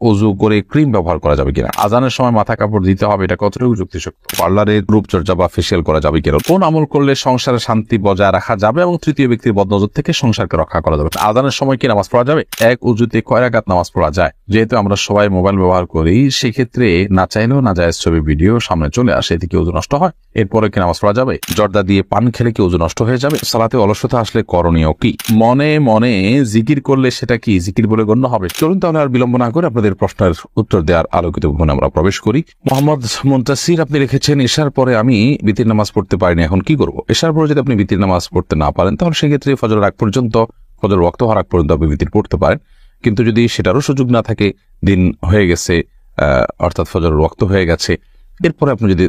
ওযু করে ক্রিম ব্যবহার করা যাবে কিনা, আজানের সময় মাথা কাপড় দিতে হবে, এটা কতটুকু যুক্তিযুক্ত, পার্লারে রূপচর্চা বা ফেসিয়াল করা যাবে কিনা, কোন আমল করলে সংসারে শান্তি বজায় রাখা যাবে এবং তৃতীয় ব্যক্তির বদনজর থেকে সংসারকে রক্ষা করা যাবে, আজানের সময় কি নামাজ পড়া যাবে, এক উযুতে কয় রাকাত নামাজ পড়া যায়। যেহেতু আমরা সবাই মোবাইল ব্যবহার করি, সেক্ষেত্রে না চাইলেও নাজায়েজ ছবি ভিডিও সামনে চলে আসে, এতে কি ওযু নষ্ট হয়? এরপরে কি নামাজ পড়া যাবে? জর্দা দিয়ে পান খেলে কি ওযু নষ্ট হয়ে যাবে? সালাতে অলসতা আসলে করণীয় কি? মনে মনে জিকির করলে সেটা কি জিকির বলে গণ্য হবে? চলুন তাহলে আর বিলম্ব না করে আপনাদের প্রশ্নের উত্তর দেওয়ার আলোকিত ভবনে আমরা প্রবেশ করি। মোহাম্মদ মুনতাসির আপনি লিখেছেন, এশার পরে আমি বিতির নামাজ পড়তে পারিনি, এখন কি করব? এশার পরে যদি আপনি বিতির নামাজ পড়তে না পারেন, তাহলে সেক্ষেত্রে ফজরের আগ পর্যন্ত, ফজর ওয়াক্ত হওয়ার আগ পর্যন্ত আপনি বিতির পড়তে পারেন। কিন্তু যদি সেটারও সুযোগ না থাকে, দিন হয়ে গেছে, অর্থাৎ ফজরের ওয়াক্ত হয়ে গেছে, এরপরে আপনি যদি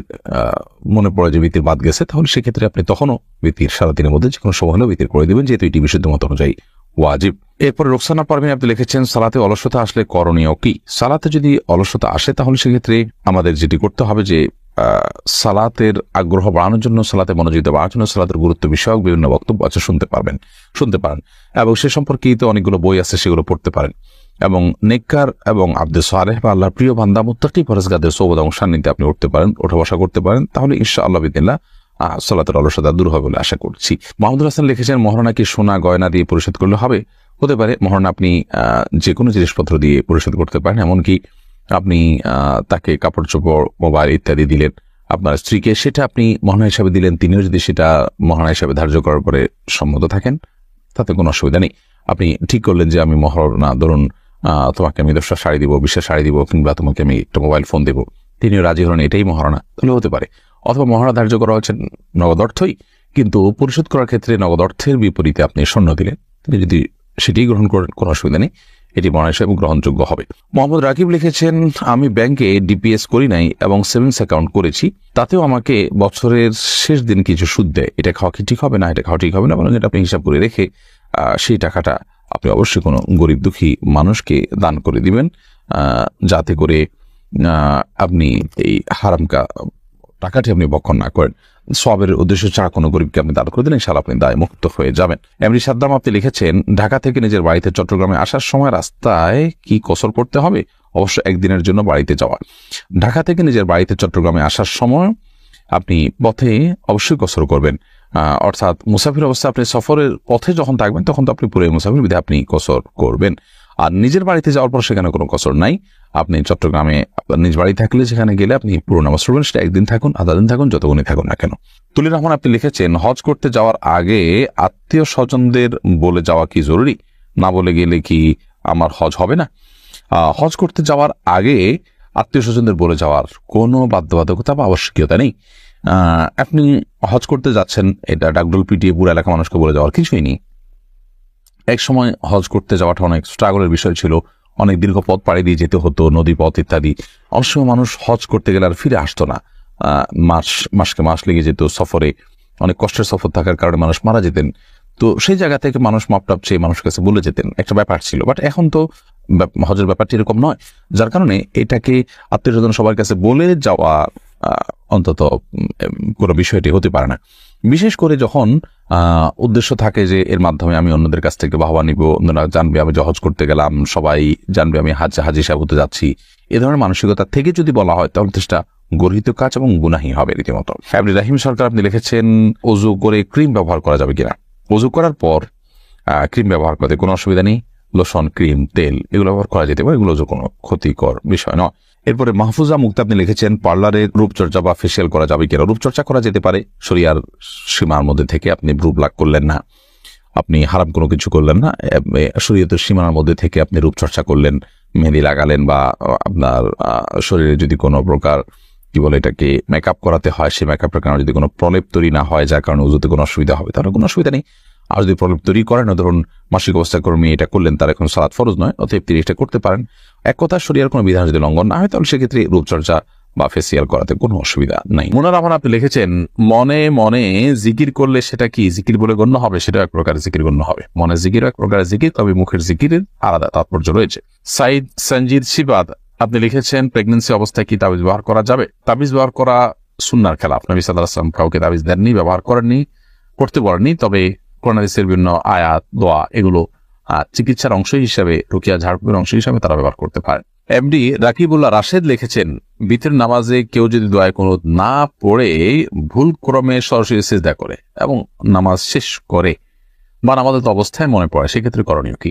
মনে পড়ে যে বিতির বাদ গেছে, তাহলে সেক্ষেত্রে আপনি তখনও বিতির সারাদিনের মধ্যে যে কোনো সময় হলেও বিতির করে দেবেন, যেহেতু এটি বিশুদ্ধ মত অনুযায়ী ওয়াজিব। এরপরে রোকসানা পারভিন আপনি লিখেছেন, সালাতে অলসতা আসলে করণীয় কি? সালাতে যদি অলসতা আসে, তাহলে সেক্ষেত্রে আমাদের যেটি করতে হবে যে সালাতের আগ্রহ বাড়ানোর জন্য, সালাতে মনোযোগিতা বাড়ানোর জন্য সালাতের গুরুত্ব বিষয়ক বিভিন্ন বক্তব্য আছে, শুনতে পারেন এবং সে সম্পর্কিত অনেকগুলো বই আছে, সেগুলো পড়তে পারেন। এবং নেককার এবং আব্দে সালেহ বা আল্লাহর প্রিয় বান্দা মুত্তাকি পরহেজগারদের সোহবত এবং সান্নিধ্যে আপনি উঠতে পারেন, ওঠা বসা করতে পারেন, তাহলে ইনশাআল্লাহ বিদিল্লাহ সালাতের অলসতা দূর হবে বলে আশা করছি। মাহমুদুল হাসান লিখেছেন, মহারণা কি সোনা গয়না দিয়ে পরিশোধ করলে হবে? হতে পারে। মহারণা আপনি যে কোনো জিনিসপত্র দিয়ে পরিশোধ করতে পারেন, এমনকি আপনি তাকে কাপড় চোপড়, মোবাইল ইত্যাদি দিলেন আপনার স্ত্রীকে, সেটা আপনি মহারণা হিসাবে দিলেন, তিনিও যদি সেটা মহারণা হিসাবে ধার্য করার পরে সম্মত থাকেন, তাতে কোনো অসুবিধা নেই। আপনি ঠিক করলেন যে আমি মহারণা, ধরুন তোমাকে আমি 10টা শাড়ি দিব, 20টা শাড়ি দিব, কিংবা তোমাকে আমি একটা মোবাইল ফোন দেবো, তিনিও রাজি হলেন, এটাই মহারণা, তাহলে হতে পারে। অথবা মহারণা ধার্য করা হচ্ছে নগদ অর্থই, কিন্তু পরিশোধ করার ক্ষেত্রে নগদ অর্থের বিপরীতে আপনি স্বর্ণ দিলেন, তিনি যদি সেটাই গ্রহণ করেন, কোনো অসুবিধা নেই, এটি মহারণা হিসেবে গ্রহণযোগ্য হবে। মোহাম্মদ রাকিব লিখেছেন, আমি ব্যাংকে ডিপিএস করি নাই এবং সেভিংস অ্যাকাউন্ট করেছি, তাতেও আমাকে বছরের শেষ দিন কিছু সুদ দেয়, এটা খাওয়া কি ঠিক হবে? না, এটা খাওয়া ঠিক হবে না, বরং এটা আপনি হিসাব করে রেখে সেই টাকাটা আপনি অবশ্যই কোনো গরিব দুঃখী মানুষকে দান করে দিবেন, যাতে করে আপনি এই টাকাটি আপনি বক্ষণ না করেন। সবের উদ্দেশ্য ছাড়া কোনো গরিবকে আপনি দান করে দিলেন, ইনশাআল্লাহ আপনি দায় মুক্ত হয়ে যাবেন। এমনি সাদ্দাম আপনি লিখেছেন, ঢাকা থেকে নিজের বাড়িতে চট্টগ্রামে আসার সময় রাস্তায় কি কসর করতে হবে? অবশ্য একদিনের জন্য বাড়িতে যাওয়া। ঢাকা থেকে নিজের বাড়িতে চট্টগ্রামে আসার সময় আপনি পথে অবশ্যই কসর করবেন, অর্থাৎ মুসাফির অবস্থা আপনি সফরের পথে যখন থাকবেন, তখন তো আপনি পুরো মুসাফির বিধে আপনি কসর করবেন। আর নিজের বাড়িতে যাওয়ার পর সেখানে কোনো কসর নাই। আপনি চট্টগ্রামে নিজ বাড়ি থাকলে সেখানে গেলে আপনি পুরো নামাজ পড়বেন, সেটা একদিন থাকুন, আধা দিন থাকুন, যতক্ষণই থাকুন না কেন। তুলির রহমান আপনি লিখেছেন, হজ করতে যাওয়ার আগে আত্মীয় স্বজনদের বলে যাওয়া কি জরুরি? না বলে গেলে কি আমার হজ হবে না? হজ করতে যাওয়ার আগে আত্মীয় স্বজনদের বলে যাওয়ার কোনো বাধ্যবাধকতা বা আবশ্যকীয়তা নেই। আপনি হজ করতে যাচ্ছেন, এটা ডাকডোল পিটিয়ে পুরো এলাকা মানুষকে বলে যাওয়ার কিছুই নেই। এক সময় হজ করতে যাওয়াটা অনেক স্ট্রাগলের বিষয় ছিল, অনেক দীর্ঘ পথ পাড়ি দিয়ে যেতে হতো, নদী পথ ইত্যাদি। অনেক সময় মানুষ হজ করতে গেলে আর ফিরে আসতো না, মাসকে মাস লেগে যেত সফরে, অনেক কষ্টের সফর থাকার কারণে মানুষ মারা যেতেন। তো সেই জায়গা থেকে মানুষ মাপটাপ চেয়ে মানুষের কাছে বলে যেতেন, একটা ব্যাপার ছিল। বাট এখন তো হজের ব্যাপারটি এরকম নয়, যার কারণে এটাকে আত্মীয় স্বজন সবার কাছে বলে যাওয়া অন্তত কোনো বিষয়টি হতে পারে না। বিশেষ করে যখন উদ্দেশ্য থাকে যে এর মাধ্যমে আমি অন্যদের কাছ থেকে বাহবা নিব, অন্যরা জানবে আমি হজ করতে গেলাম, সবাই জানবে আমি হাজি সাহেব হতে যাচ্ছি, এ ধরনের মানসিকতা থেকে যদি বলা হয়, তাহলে চেষ্টা গর্হিত কাজ এবং গুনাহি হবে রীতিমতো। আব্দুর রহিম সরকার আপনি লিখেছেন, ওযু করে ক্রিম ব্যবহার করা যাবে কিনা? ওযু করার পর ক্রিম ব্যবহার করতে কোনো অসুবিধা নেই, লোশন, ক্রিম, তেল এগুলো ব্যবহার করা যেতে পারে, এগুলো কোনো ক্ষতিকর বিষয় নয়। এরপরে মাহফুজা মুক্তা আপনি লিখেছেন, পার্লারে রূপচর্চা বা ফেসিয়াল করা যাবে কিনা? রূপচর্চা করা যেতে পারে, শরিয়ার সীমার মধ্যে থেকে আপনি ব্রু ব্লাক করলেন না, আপনি হারাম কোনো কিছু করলেন না, শরীয়তের সীমানার মধ্যে থেকে আপনি রূপচর্চা করলেন, মেহেদি লাগালেন, বা আপনার শরীরে যদি কোনো প্রকার কি বলে এটাকে মেকআপ করাতে হয়, সেই মেকআপের কারণে যদি কোনো প্রলেপ তৈরি না হয়, যার কারণে ওযুতে কোনো অসুবিধা হবে, তাহলে কোনো অসুবিধা নেই। আর যদি প্রলেপ তৈরি করেন, ধরুন মাসিক অবস্থা কর্মী এটা করলেন, তার এখন সালাত ফরজ নয়, অতএব তিনি এটা করতে পারেন। এক কথা, শরিয়ার কোনো বিধান যদি লঙ্ঘন না হয়, তাহলে সেক্ষেত্রে রূপচর্চা বা ফেসিয়াল করাতে কোনো অসুবিধা নাই। মোনার রহমান আপনি লিখেছেন, মনে মনে জিকির করলে সেটা কি জিকির বলে গণ্য হবে? সেটা এক প্রকার জিকির গণ্য হবে। মনে জিকির এক প্রকার জিকির, তবে মুখের জিকিরের আলাদা তাৎপর্য রয়েছে। সাইদ সঞ্জিদ শিবাদ আপনি লিখেছেন, প্রেগন্যান্সি অবস্থায় কি তাবিজ ব্যবহার করা যাবে? তাবিজ ব্যবহার করা সুন্নাহর খেলাফ। নবী সাল্লাল্লাহু আলাইহি ওয়াসাল্লাম কাউকে তাবিজ দেননি, ব্যবহার করেননি, করতে বলেননি। তবে কোরআন হাদিসের বিভিন্ন আয়াত, দোয়া এগুলো চিকিৎসার অংশ হিসাবে, রুকিয়া ঝাড়ফুঁকের অংশ হিসাবে তারা ব্যবহার করতে পারে। এমডি রাকিবুল্লাহ রাশেদ লিখেছেন, বিতরের নামাজে কেউ যদি দোয়ায় কুনুত না পড়ে ভুল ক্রমে সরাসরি সিজদা করে এবং নামাজ শেষ করে বা নামাজের অবস্থায় মনে পড়ে, সেক্ষেত্রে করণীয় কি?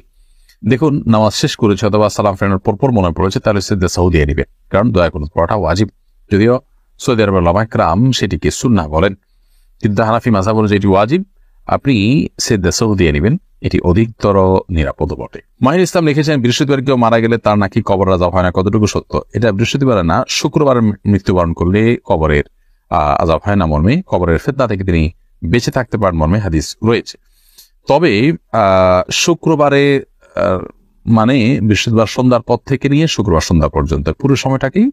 দেখুন, নামাজ শেষ করেছে অথবা সালাম ফেরানোর পরপর মনে পড়েছে, তাহলে সিজদা সাহু দিয়ে নিবে, কারণ দোয়ায় কুনুত পড়াটা ওয়াজিব। যদিও সৌদি আরবের উলামায়ে কেরাম সেটিকে সুন্নাহ বলেন, কিন্তু হানাফি মাযহাব অনুযায়ী এটি ওয়াজিব। আপনি সিজদা সাহু দিয়ে নেবেন, এটি অধিকতর নিরাপদ বটে। মাহির ইসলাম লিখেছেন, বৃহস্পতিবার কেউ মারা গেলে তার নাকি কবর আযাব হয় না, কতটুকু সত্য? এটা বৃহস্পতিবারে না, শুক্রবারে মৃত্যুবরণ করলে কবরের আযাব হয় না মর্মে, কবরের ফিতনা থেকে তিনি বেঁচে থাকতে পারেন মর্মে হাদিস রয়েছে। তবে শুক্রবারে মানে বৃহস্পতিবার সন্ধ্যার পর থেকে নিয়ে শুক্রবার সন্ধ্যা পর্যন্ত পুরো সময়টাকেই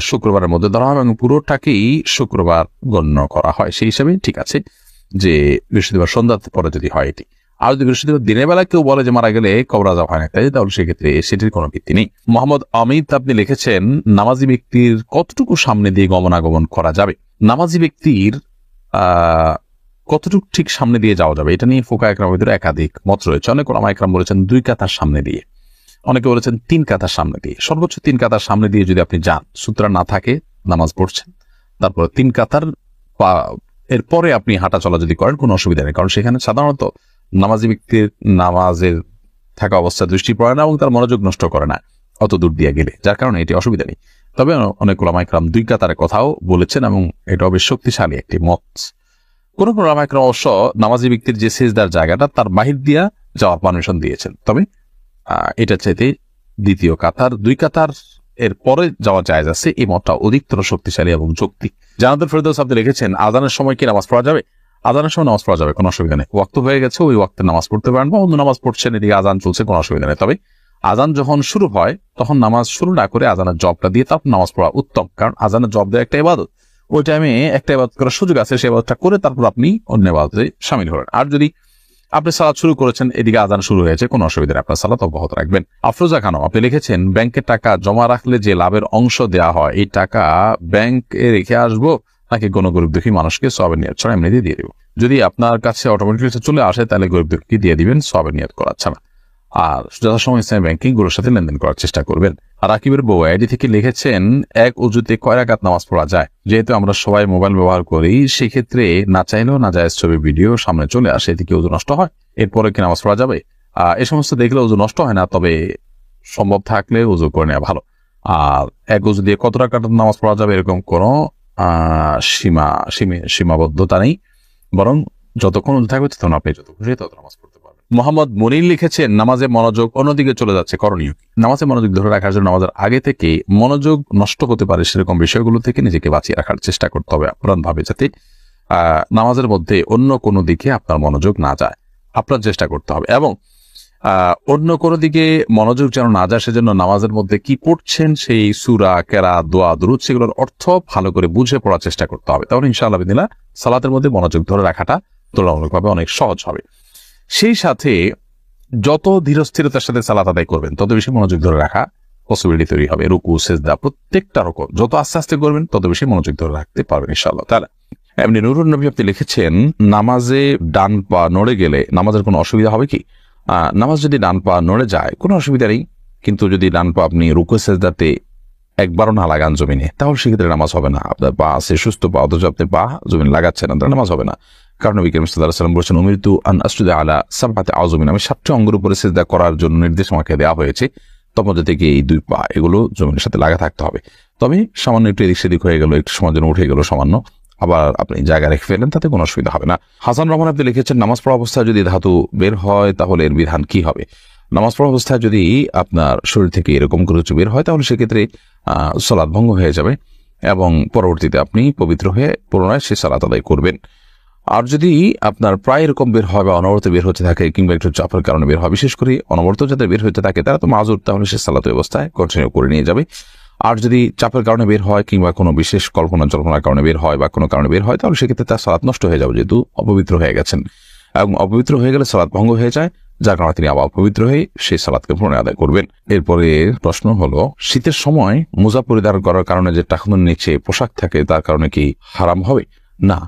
শুক্রবারের মধ্যে ধরা হয় এবং পুরোটাকেই শুক্রবার গণ্য করা হয়। সেই হিসাবে ঠিক আছে যে বৃহস্পতিবার সন্ধ্যার পরে যদি হয় এটি। আর যদি বৃহস্পতিবার দিনের বেলা কেউ বলে যে মারা গেলে কবর আযাব হয় না, তাহলে সেক্ষেত্রে সেটির কোনো ভিত্তি নেই। মোহাম্মদ অমিত আপনি লিখেছেন, নামাজি ব্যক্তির কতটুকু সামনে দিয়ে গমনাগমন করা যাবে? নামাজি ব্যক্তির কতটুকু ঠিক সামনে দিয়ে যাওয়া যাবে, এটা নিয়ে ফুকায়ে কেরামের ভিতরে একাধিক মত রয়েছে। অনেক উলামায়ে কেরাম বলেছেন 2 কাতার সামনে দিয়ে, অনেকে বলেছেন 3 কাতার সামনে দিয়ে। সর্বোচ্চ 3 কাতার সামনে দিয়ে যদি আপনি যান, সুতরাং না থাকে নামাজ পড়ছেন, তারপর 3 কাতার এরপরে আপনি হাঁটা চলা যদি করেন কোনো অসুবিধা নেই, কারণ সেখানে সাধারণত নামাজি ব্যক্তির নামাজের থাকা অবস্থা দৃষ্টি পড়ে না এবং তার মনোযোগ নষ্ট করে না অত দূর দিয়ে গেলে, যার কারণে এটি অসুবিধা নেই। তবে অনেক উলামায়ে কেরাম 2 কাতারের কথাও বলেছেন এবং এটা বেশ শক্তিশালী একটি মত। কোন কোন উলামায়ে কেরাম অবশ্য নামাজি ব্যক্তির যে সিজদার জায়গাটা তার বাহির দিয়া যাওয়ার পারমিশন দিয়েছেন, তবে এটা চাইতে 2 কাতার 2 কাতার এর পরে যাওয়া জায়েজ আছে, এই মতটা অধিকতর শক্তিশালী এবং যৌক্তিক। জানাতুল ফেরদৌস আপনি লিখেছেন, আযানের সময় কি নামাজ পড়া যাবে? আযানের সময় নামাজ পড়া যাবে, কোনো অসুবিধা নেই। ওয়াক্ত হয়ে গেছে, ওই ওয়াক্তে নামাজ পড়তে পারেন বা অন্য নামাজ পড়ছেন, এদিকে আযান চলছে, কোনো অসুবিধা নেই। তবে আযান যখন শুরু হয় তখন নামাজ শুরু না করে আযানের জবটা দিয়ে তারপর নামাজ পড়া উত্তম, কারণ আযানের জব দেওয়া একটা ইবাদত। ওই টাইমে একটা ইবাদত করার সুযোগ আছে, সেই ইবাদতটা করে তারপর আপনি অন্য ইবাদতে শামিল হলেন। আর যদি আপনি সালাত শুরু করেছেন, এদিকে আযান শুরু হয়েছে, কোনো অসুবিধা নেই, আপনার সালাত অব্যাহত রাখবেন। আফরোজা খানম আপনি লিখেছেন, ব্যাংকে টাকা জমা রাখলে যে লাভের অংশ দেওয়া হয়, এই টাকা ব্যাংকে রেখে আসবো নাকি কোনো গরিব দুঃখী মানুষকে সওয়াবের নিয়ত ছাড়া এমনিতে দিয়ে দেবো? যদি আপনার কাছে অটোমেটিকলি চলে আসে তাহলে গরিব দুঃখী দিয়ে দিবেন সওয়াবের নিয়ত করা ছাড়া। আর যথাসময় ইসলামী ব্যাংকিং গুলোর সাথে লেনদেন করার চেষ্টা করবেন। আর রাকিবের বউ আইডি থেকে লিখেছেন, এক ওযুতে কয় রাকাত নামাজ পড়া যায়? যেহেতু আমরা সবাই মোবাইল ব্যবহার করি, সেক্ষেত্রে না চাইলেও না জায়েজ ছবি ভিডিও সামনে চলে আসে, এদিকে ওযু নষ্ট হয়, এরপরে কি নামাজ পড়া যাবে? এই সমস্ত দেখলে ওযু নষ্ট হয় না, তবে সম্ভব থাকলে ওযু করে নেওয়া ভালো। আর এক ওযু দিয়ে কত রাকাত নামাজ পড়া যাবে এরকম কোনো সীমাবদ্ধতা নেই, বরং যতক্ষণ ওযু থাকবে তখন আপনি যত খুশি তত নামাজ পড়তে পারবেন। মোহাম্মদ মনির লিখেছেন, নামাজে মনোযোগ অন্যদিকে চলে যাচ্ছে, করণীয়? নামাজে মনোযোগ ধরে রাখার জন্য নামাজের আগে থেকে মনোযোগ নষ্ট হতে পারে সেরকম বিষয়গুলো থেকে নিজেকে বাঁচিয়ে রাখার চেষ্টা করতে হবে আপ্রাণভাবে, যাতে নামাজের মধ্যে অন্য কোনো দিকে আপনার মনোযোগ না যায়, আপনার চেষ্টা করতে হবে। এবং অন্য কোনো দিকে মনোযোগ যেন না যায়, সেজন্য নামাজের মধ্যে কি পড়ছেন সেই সূরা, কেরাত, দোয়া, দুরূদ সেগুলোর অর্থ ভালো করে বুঝে পড়ার চেষ্টা করতে হবে। তাহলে ইনশাআল্লাহ বিদিল্লাহ সালাতের মধ্যে মনোযোগ ধরে রাখাটা তুলনামূলকভাবে অনেক সহজ হবে। সেই সাথে যত ধীরস্থিরতার সাথে সালাত আদায় করবেন তত বেশি মনোযোগ ধরে রাখা পসিবিলিটি তৈরি হবে। রুকু, সিজদা প্রত্যেকটা রকম যত আস্তে আস্তে করবেন তত বেশি মনোযোগ ধরে রাখতে পারবেন ইনশাআল্লাহ তাআলা। এমনি নুরুন নবী আপনি লিখেছেন, নামাজে ডান পা নড়ে গেলে নামাজের কোনো অসুবিধা হবে কি? নামাজ যদি ডান পা নড়ে যায় কোনো অসুবিধা নেই, কিন্তু যদি ডান পা আপনি রুকু সিজদাতে একবারও না লাগান জমিনে, তাহলে সেক্ষেত্রে নামাজ হবে না। আপনার পা আছে সুস্থ পা, অথচ আপনি পা জমিন লাগাচ্ছেন না, তাহলে নামাজ হবে না। কারণ নবী করিম সাল্লাল্লাহু আলাইহি ওয়াসাল্লাম বলেছেন, উমিরতু আন আসজুদা আলা সাবআতি আযমিন, আমি 7টি অঙ্গের উপরে সিজদা করার জন্য নির্দেশ আমাকে দেওয়া হয়েছে, তন্মধ্যে থেকে এই 2 পা এগুলো জমিনের সাথে লাগা থাকতে হবে। তবে সামান্য একটু এদিক সেদিক হয়ে গেল, একটু সময় জন্য উঠে গেল সামান্য, আবার আপনি জায়গা রেখে ফেলেন, তাতে কোনো অসুবিধা হবে না। হাসান রহমান আপনি লিখেছেন, নামাজ পড়া অবস্থায় যদি ধাতু বের হয় তাহলে এর বিধান কি হবে? নামাজ পড়া অবস্থায় যদি আপনার শরীর থেকে এরকম কিছু বের হয় তাহলে সেক্ষেত্রে সালাত ভঙ্গ হয়ে যাবে এবং পরবর্তীতে আপনি পবিত্র হয়ে পুনরায় সেই সালাত আদায় করবেন। আর যদি আপনার প্রায় এরকম বের হয় বা অনবরত বের হতে থাকে কিংবা একটু চাপের কারণে বের হয়, বিশেষ করে অনবরত যাদের বের হতে থাকে তারা তো মাযুর, তাহলে সে সালাত অবস্থায় কন্টিনিউ করে নিয়ে যাবে। আর যদি চাপের কারণে বের হয় কিংবা কোনো বিশেষ জল্পনার কারণে বের হয় বা কোনো কারণে বের হয়, তাহলে সেক্ষেত্রে তার সালাত নষ্ট হয়ে যাবে, যেহেতু অপবিত্র হয়ে গেছেন, এবং অপবিত্র হয়ে গেলে সালাত ভঙ্গ হয়ে যায়, যার কারণে তিনি আবার পবিত্র হয়ে সেই সালাতকে পুনরায় আদায় করবেন। এরপরে প্রশ্ন হলো, শীতের সময় মোজা পরিধান করার কারণে যে টাকনুর নিচে পোশাক থাকে তার কারণে কি হারাম হবে? না,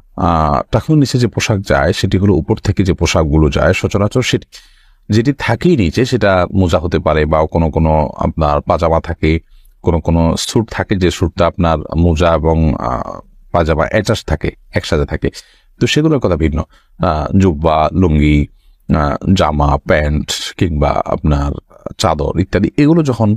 টাকনুর নিচে যে পোশাক যায় সেটি হলো উপর থেকে যে পোশাকগুলো যায় সচরাচর সেটি, যেটি থাকেই নিচে, সেটা মোজা হতে পারে বা কোনো কোনো আপনার পাজামা থাকে, কোনো কোনো স্যুট থাকে যে স্যুটটা আপনার মোজা এবং পাজামা অ্যাটাচ থাকে, একসাথে থাকে, তো সেগুলোর কথা ভিন্ন। জুব্বা, লুঙ্গি, জামা, প্যান্ট কিংবা আপনার চাদর ইত্যাদি এগুলো যখন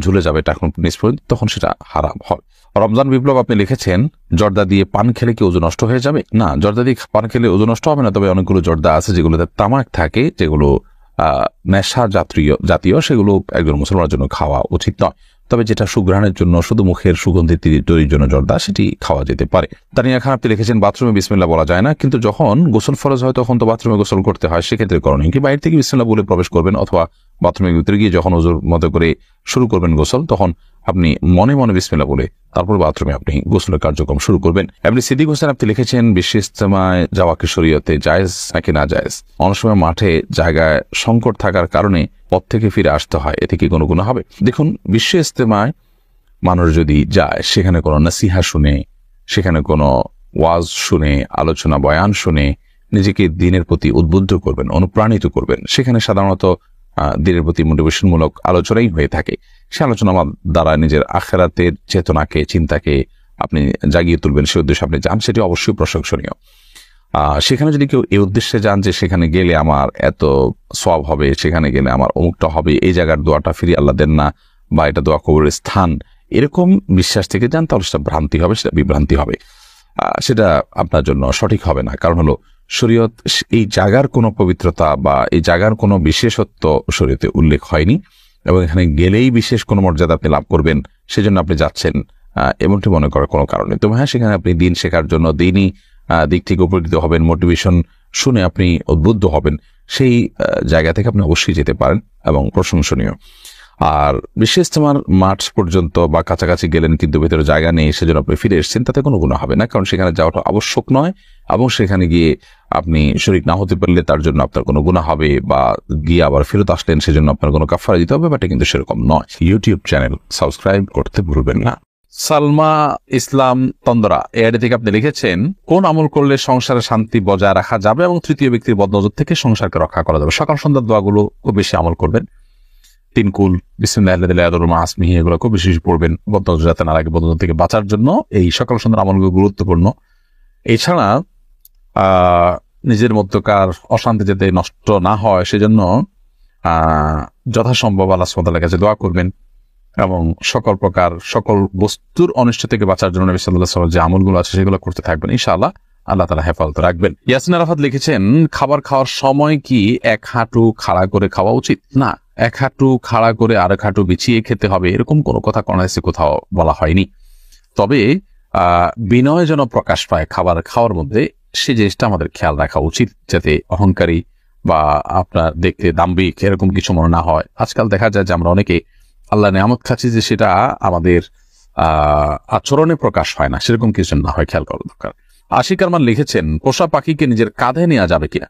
ঝুলে যাবে টাকনুর নিচ পর্যন্ত, তখন সেটা হারাম হয়। রমজান বিপ্লব আপনি লিখেছেন, জর্দা দিয়ে পান খেলে কি ওজন নষ্ট হয়ে যাবে? না, জর্দা দিয়ে পান খেলে ওজন নষ্ট হবে না, তবে অনেকগুলো জর্দা আছে যেগুলোতে তামাক থাকে, যেগুলো নেশা জাতীয়, সেগুলো একজন মুসলমানের জন্য খাওয়া উচিত নয়। তবে যেটা সুঘ্রাণের জন্য, শুধু মুখের সুগন্ধি তৈরির জন্য জর্দা, সেটি খাওয়া যেতে পারে। তানিয়া খান আপনি লিখেছেন, বাথরুমে বিসমিল্লাহ বলা যায় না, কিন্তু যখন গোসল ফরজ হয় তখন তো বাথরুমে গোসল করতে হয়, সেক্ষেত্রে করণীয় কি? বাইরে থেকে বিসমিল্লাহ বলে প্রবেশ করবেন, অথবা বাথরুমের ভিতরে গিয়ে যখন ওজোর মতো করে শুরু করবেন গোসল, তখন আপনি মনে মনে বিসমিল্লাহ বলে তারপর বাথরুমে আপনি গোসলের কার্যক্রম শুরু করবেন। এমনি সিদ্দিক হোসেন আপনি লিখেছেন, বিশ্ব ইজতেমায় যাওয়াকে শরীয়তে জায়েজ নাকি না জায়েজ? অনেক সময় মাঠে জায়গায় সংকট থাকার কারণে পথ থেকে ফিরে আসতে হয়, এতে কি কোনো গুনাহ হবে? দেখুন, বিশ্ব ইজতেমায় মানুষ যদি যায়, সেখানে কোনো নাসিহা শুনে, সেখানে কোনো ওয়াজ শুনে, আলোচনা বয়ান শুনে নিজেকে দিনের প্রতি উদ্বুদ্ধ করবেন, অনুপ্রাণিত করবেন, সেখানে সাধারণত দিনের প্রতি মোটিভেশনমূলক আলোচনাই হয়ে থাকে। সে আলোচনা দ্বারা নিজের আখিরাতের চেতনাকে, চিন্তাকে আপনি জাগিয়ে তুলবেন, সে উদ্দেশ্যে আপনি যান, সেটি অবশ্যই প্রশংসনীয়। সেখানে যদি কেউ এই উদ্দেশ্যে যান যে সেখানে গেলে আমার এত সওয়াব হবে, সেখানে গেলে আমার অমুকটা হবে, এই জায়গার দোয়াটা ফিরিয়ে আল্লাহ দেন না, বা এটা দোয়া কবুলের স্থান, এরকম বিশ্বাস থেকে যান, তাহলে সেটা ভ্রান্তি হবে, সেটা বিভ্রান্তি হবে, সেটা আপনার জন্য সঠিক হবে না। কারণ হলো, শরীয়ত এই জায়গার কোনো পবিত্রতা বা এই জায়গার কোনো বিশেষত্ব শরীয়তে উল্লেখ হয়নি, এবং এখানে গেলেই বিশেষ কোনো মর্যাদা আপনি লাভ করবেন, সেজন্য আপনি যাচ্ছেন, এমনটি মনে করার কোনো কারণ নেই। তবে হ্যাঁ, সেখানে আপনি দিন শেখার জন্য, দিনই দিক থেকে উপকৃত হবেন, মোটিভেশন শুনে আপনি উদ্বুদ্ধ হবেন, সেই জায়গা থেকে আপনি অবশ্যই যেতে পারেন এবং প্রশংসনীয়। আর বিশ্ব ইজতেমার মাঠ পর্যন্ত বা কাছাকাছি গেলেন কিন্তু ভেতরে জায়গা নেই, সেজন্য আপনি ফিরে এসেছেন, তাতে কোনো গুনাহ হবে না, কারণ সেখানে যাওয়াটা আবশ্যক নয়, এবং সেখানে গিয়ে আপনি শরীক না হতে পারলে তার জন্য আপনার কোনো গুনাহ হবে, বা গিয়ে আবার ফেরত আসলেন সেজন্য আপনার কোনো কাফারা দিতে হবে, বাট কিন্তু সেরকম নয়। ইউটিউব চ্যানেল সাবস্ক্রাইব করতে ভুলবেন না। সালমা ইসলাম তন্দরা এআইডি থেকে আপনি লিখেছেন, কোন আমল করলে সংসারে শান্তি বজায় রাখা যাবে এবং তৃতীয় ব্যক্তির বদনজর থেকে সংসারকে রক্ষা করা যাবে? সকাল সন্ধ্যার দোয়াগুলো খুব বেশি আমল করবেন, তিনকুল, বিসমিল্লাহি, এগুলো খুব বেশি পড়বেন, বদনজর যাতে না লাগে, বদনজর থেকে বাঁচার জন্য এই সকাল সন্ধ্যার আমলগুলো গুরুত্বপূর্ণ। এছাড়া নিজের মধ্যকার অশান্তি যাতে নষ্ট না হয়, সেজন্য যথাসম্ভব আল্লাহ সুবহানাহু ওয়া তাআলার কাছে দোয়া করবেন, এবং সকল বস্তুর অনিষ্ট থেকে বাঁচার জন্য নবী সাল্লাল্লাহু আলাইহি ওয়াসাল্লাম যে আমলগুলো আছে সেগুলো করতে থাকবেন, ইনশাআল্লাহ আল্লাহ তাআলা হেফাজত রাখবেন। ইয়াসিন আরাফাত লিখেছেন, খাবার খাওয়ার সময় কি এক হাঁটু খাড়া করে খাওয়া উচিত? না, এক হাঁটু খাড়া করে আরেক হাঁটু বিছিয়ে খেতে হবে, এরকম কোনো কথা কোরআনে কোথাও বলা হয়নি। তবে বিনয় যেন প্রকাশ পায় খাবার খাওয়ার মধ্যে, সেই জিনিসটা আমাদের খেয়াল রাখা উচিত, যাতে অহংকারী বা আপনার দেখতে দাম্ভিক এরকম কিছু মনে না হয়। আজকাল দেখা যায় যে আমরা অনেকে আল্লাহ নিয়ামত খাচ্ছি, যে সেটা আমাদের আচরণে প্রকাশ হয় না, সেরকম কিছু না হয়, খেয়াল করা দরকার। আশিক আরমান লিখেছেন, পোষা পাখিকে নিজের কাঁধে নেওয়া যাবে কিনা?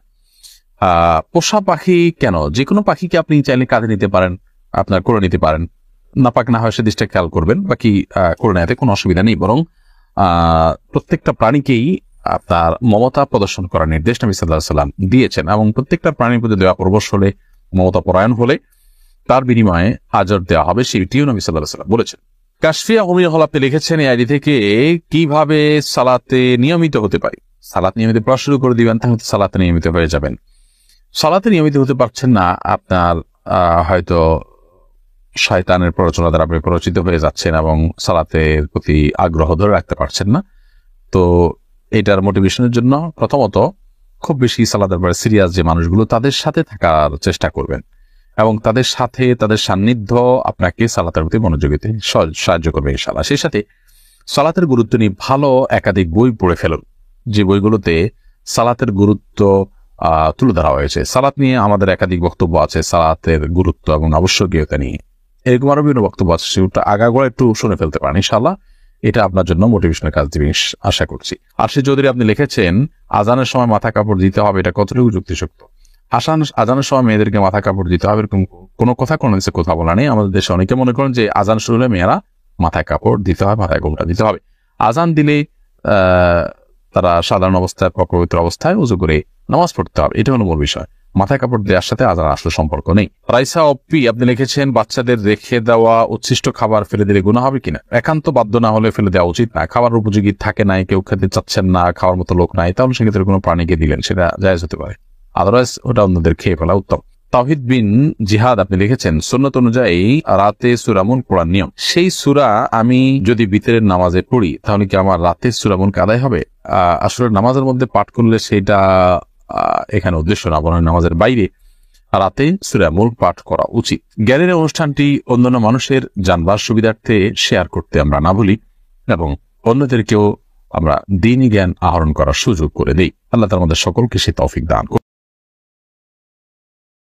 পোষা পাখি কেন, যে কোনো পাখিকে আপনি চাইলে কাঁধে নিতে পারেন, আপনার করে নিতে পারেন, নাপাক না হয় সে দিকটা খেয়াল করবেন, বাকি করে নেওয়াতে কোনো অসুবিধা নেই। বরং প্রত্যেকটা প্রাণীকেই আপনার মমতা প্রদর্শন করার নির্দেশ নবী সাল্লাল্লাহু আলাইহি ওয়াসাল্লাম দিয়েছেন, এবং প্রত্যেকটা প্রাণীর প্রতি দয়া পরবশ হলে, মমতা পরায়ণ হলে তার বিনিময়ে আজর দেওয়া হবে, সেটিও নবী সাল্লাল্লাহু আলাইহি ওয়াসাল্লাম বলেছেন। কাশফিয়া উমিয়া হল আপনি লিখেছেন, এই আইডি থেকে, কিভাবে সালাতে নিয়মিত হতে পারি? সালাত নিয়মিত পড়া শুরু করে দিবেন, তাহলে সালাতে নিয়মিত হয়ে যাবেন। সালাতে নিয়মিত হতে পারছেন না, আপনার হয়তো শয়তানের প্ররোচনা দ্বারা আপনি প্ররোচিত হয়ে যাচ্ছেন এবং সালাতের প্রতি আগ্রহ ধরে রাখতে পারছেন না। তো এটার মোটিভেশনের জন্য প্রথমত খুব বেশি সালাতের ব্যাপারে সিরিয়াস যে মানুষগুলো, তাদের সাথে থাকার চেষ্টা করবেন, এবং তাদের সাথে তাদের সান্নিধ্য আপনাকে সালাতের প্রতি মনোযোগী দিতে সাহায্য করবে ইনশাআল্লাহ। সেই সাথে সালাতের গুরুত্ব নিয়ে ভালো একাধিক বই পড়ে ফেলুন, যে বইগুলোতে সালাতের গুরুত্ব তুলে ধরা হয়েছে। সালাত নিয়ে আমাদের একাধিক বক্তব্য আছে, সালাতের গুরুত্ব এবং আবশ্যকীয়তা নিয়ে এরকম আরো বিভিন্ন বক্তব্য আছে, সেটা আগাগোড়া একটু শুনে ফেলতে পারেন, ইনশাআল্লাহ এটা আপনার জন্য মোটিভেশনের কাজ দিবে আশা করছি। আরশিদ চৌধুরী আপনি লিখেছেন, আজানের সময় মাথা কাপড় দিতে হবে, এটা কতটুকু যুক্তিযুক্ত? আজানের সময় মেয়েদেরকে মাথা কাপড় দিতে হবে, এরকম কোনো কথা কোনো দেশে কথা বলা নেই। আমাদের দেশে অনেকে মনে করেন যে আজান শুরু হলে মেয়েরা মাথায় কাপড় দিতে হয়, মাথায় গোমটা দিতে হবে। আজান দিলে তারা সাধারণ অবস্থায়, পবিত্র অবস্থায় উজু করে নামাজ পড়তে হবে, এটা হলো মূল বিষয়। মাথায় কাপড় দেওয়ার সাথে আজান আসলে সম্পর্ক নেই। রাইসা অপ্পি আপনি লিখেছেন, বাচ্চাদের রেখে দেওয়া উচ্ছিষ্ট খাবার ফেলে দিলে গুনাহ হবে কিনা? একান্ত বাধ্য না হলে ফেলে দেওয়া উচিত না। খাবার উপযোগী থাকে নাই, কেউ খেতে চাচ্ছেন না, খাওয়ার মতো লোক নাই, তাহলে সেক্ষেত্রে কোনো প্রাণীকে দিলেন, সেটা জায়েজ হতে পারে। আদারওয়াইজ ওটা অন্যদের খেয়ে ফেলা উত্তম। তাওহিদ বিন জিহাদ আপনি লিখেছেন, সুন্নত অনুযায়ী রাতে সূরা মুলক পড়ার নিয়ম। সেই সূরা আমি যদি বিতরের নামাজে পড়ি তাহলে কি আমার রাতে সূরা মুলক আদায় হবে? আসলে নামাজের মধ্যে পাঠ করলে সেটা এখানে উদ্দেশ্য না, বরং নামাজের বাইরে রাতে সূরা মুলক পাঠ করা উচিত। জ্ঞানের অনুষ্ঠানটি অন্যান্য মানুষের জানবার সুবিধার্থে শেয়ার করতে আমরা না ভুলি এবং অন্যদেরকেও আমরা দ্বীনি জ্ঞান আহরণ করার সুযোগ করে দিই। আল্লাহ তাআলা আমাদের সকলকে সে তৌফিক দান করুন।